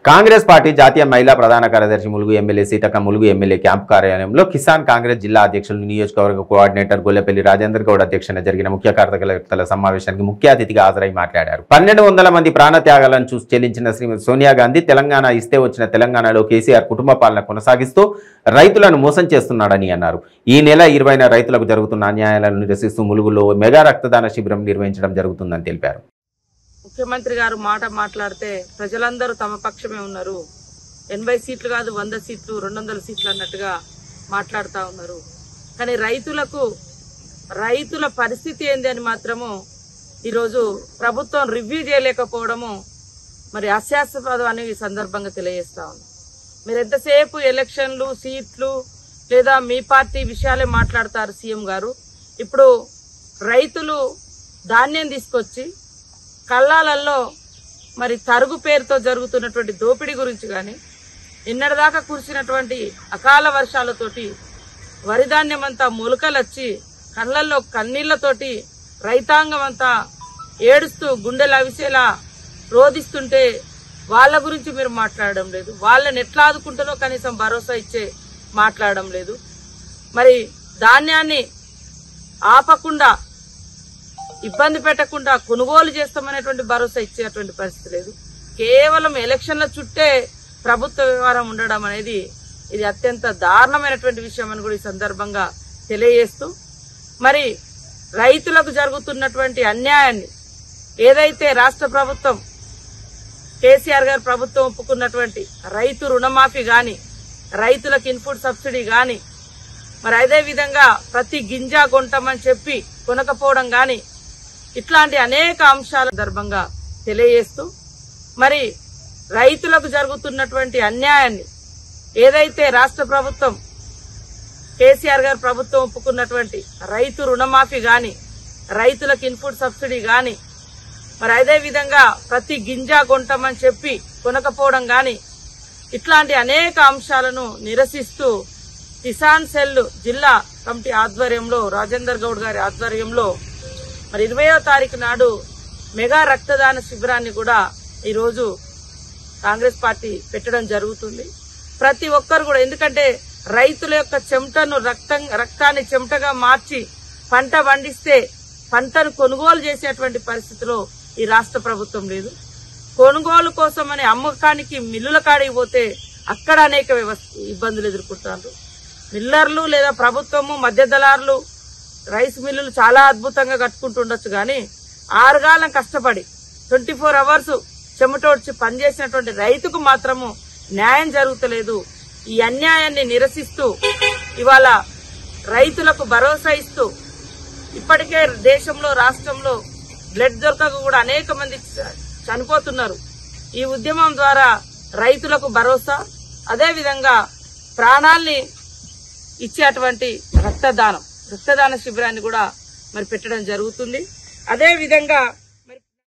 Congress party జాతీయ మహిళా ప్రధాన కార్యదర్శి Mulugu MLA Seethakka Mulugu MLA camp కార్యాలయంలో కిసాన్ కాంగ్రెస్ జిల్లా అధ్యక్షులు నియోజకవర్గ కోఆర్డినేటర్ గొల్లపల్లి రాజేందర్ గౌడ్ అధ్యక్షతన జరిగిన ముఖ్య కార్యకర్తల సమావేశానికి ముఖ్య అతిథిగా హాజరై మాట్లాడారు. 1200 మంది ప్రాణత్యాగాలను చూసి చెల్లించిన శ్రీమతి సోనియా గాంధీ తెలంగాణ ఇస్తే వచ్చిన తెలంగాణలో కేసీఆర్ కుటుంబ పాలన కొనసాగిస్తూ రైతులను మోసం చేస్తున్నాడని అన్నారు. ఈ నెల 20న రైతులకు జరుగుతున్న అన్యాయాలను నిరసిస్తూ ములుగులో మెగా రక్తదాన శిబిరం నిర్వహించడం జరుగుతుందని తెలిపారు. ముఖ్యమంత్రి గారు మాట్లాడితే ప్రజలందరూ తమ పక్షమే ఉన్నారు, 80 సీట్లు కాదు 100 సీట్లు 200 సీట్లు అన్నట్టుగా మాట్లాడుతూ ఉన్నారు. కానీ రైతుల పరిస్థితి ఏంది అని మాత్రము ఈరోజు ప్రభుత్వం రివ్యూ చేయలేకపోవడము మరి హాస్యాస్పదం అని ఈ సందర్భంగా తెలియజేస్తా ఉన్నాం. మీరు ఎంతసేపు ఎలక్షన్లు సీట్లు లేదా మీ పార్టీ విషయాలే మాట్లాడతారు సీఎం గారు. ఇప్పుడు రైతులు ధాన్యం తీసుకొచ్చి కళ్ళాలలో మరి తరుగు పేరుతో జరుగుతున్నటువంటి దోపిడీ గురించి కానీ నిన్నటిదాకా కురిసినటువంటి అకాల వర్షాలతోటి వరిధాన్యం అంతా మొలకలొచ్చి కళ్ళల్లో కన్నీళ్లతోటి రైతాంగం అంతా ఏడుస్తూ గుండెలు అవిసేలా రోధిస్తుంటే వాళ్ళ గురించి మీరు మాట్లాడడం లేదు. వాళ్ళని ఎట్లా ఆదుకుంటారో కనీసం భరోసా ఇచ్చే మాట్లాడడం లేదు. మరి ధాన్యాన్ని ఆపకుండా ఇబ్బంది పెట్టకుండా కొనుగోలు చేస్తామనేటువంటి భరోసా ఇచ్చేటువంటి పరిస్థితి లేదు. కేవలం ఎలక్షన్ల చుట్టే ప్రభుత్వ వ్యవహారం ఉండడం అనేది ఇది అత్యంత దారుణమైనటువంటి విషయం అని కూడా ఈ సందర్భంగా తెలియజేస్తూ మరి రైతులకు జరుగుతున్నటువంటి అన్యాయాన్ని ఏదైతే రాష్ట్ర ప్రభుత్వం కేసీఆర్ గారు ప్రభుత్వం ఒప్పుకున్నటువంటి రైతు రుణమాఫీ గాని రైతులకు ఇన్పుట్ సబ్సిడీ గాని మరి అదే విధంగా ప్రతి గింజ కొంటామని చెప్పి కొనకపోవడం గాని ఇట్లాంటి అనేక అంశాల సందర్భంగా తెలియజేస్తూ మరి రైతులకు జరుగుతున్నటువంటి అన్యాయాన్ని ఏదైతే రాష్ట్ర ప్రభుత్వం కేసీఆర్ గారు ప్రభుత్వం ఒప్పుకున్నటువంటి రైతు రుణమాఫీ గాని రైతులకు ఇన్పుట్ సబ్సిడీ గాని మరి అదే విధంగా ప్రతి గింజ కొంటామని చెప్పి కొనకపోవడం గాని ఇట్లాంటి అనేక అంశాలను నిరసిస్తూ కిసాన్ సెల్ జిల్లా కమిటీ ఆధ్వర్యంలో రాజేందర్ గౌడ్ గారి ఆధ్వర్యంలో మరి 20వ తారీఖు నాడు మెగా రక్తదాన శిబిరాన్ని కూడా ఈరోజు కాంగ్రెస్ పార్టీ పెట్టడం జరుగుతుంది. ప్రతి ఒక్కరు కూడా ఎందుకంటే రైతుల యొక్క చెమటను రక్తాన్ని చెమటగా మార్చి పంట పండిస్తే పంటను కొనుగోలు చేసేటువంటి పరిస్థితిలో ఈ రాష్ట్ర ప్రభుత్వం లేదు. కొనుగోలు కోసమని అమ్మకానికి మిల్లుల కాడికి పోతే అక్కడ అనేక ఇబ్బందులు ఎదుర్కొంటారు. మిల్లర్లు లేదా ప్రభుత్వము మధ్య దళారులు రైస్ మిల్లులు చాలా అద్భుతంగా కట్టుకుంటుండొచ్చు కానీ 6 గాలం కష్టపడి 24 అవర్స్ చెమటోడ్చి పనిచేసినటువంటి రైతుకు మాత్రము న్యాయం జరుగుతలేదు. ఈ అన్యాయాన్ని నిరసిస్తూ ఇవాళ రైతులకు భరోసా ఇస్తూ ఇప్పటికే దేశంలో రాష్ట్రంలో బ్లడ్ దొరకక కూడా అనేక మంది చనిపోతున్నారు. ఈ ఉద్యమం ద్వారా రైతులకు భరోసా అదేవిధంగా ప్రాణాల్ని ఇచ్చేటువంటి రక్తదాన శిబిరాన్ని కూడా మరి పెట్టడం జరుగుతుంది. అదే విధంగా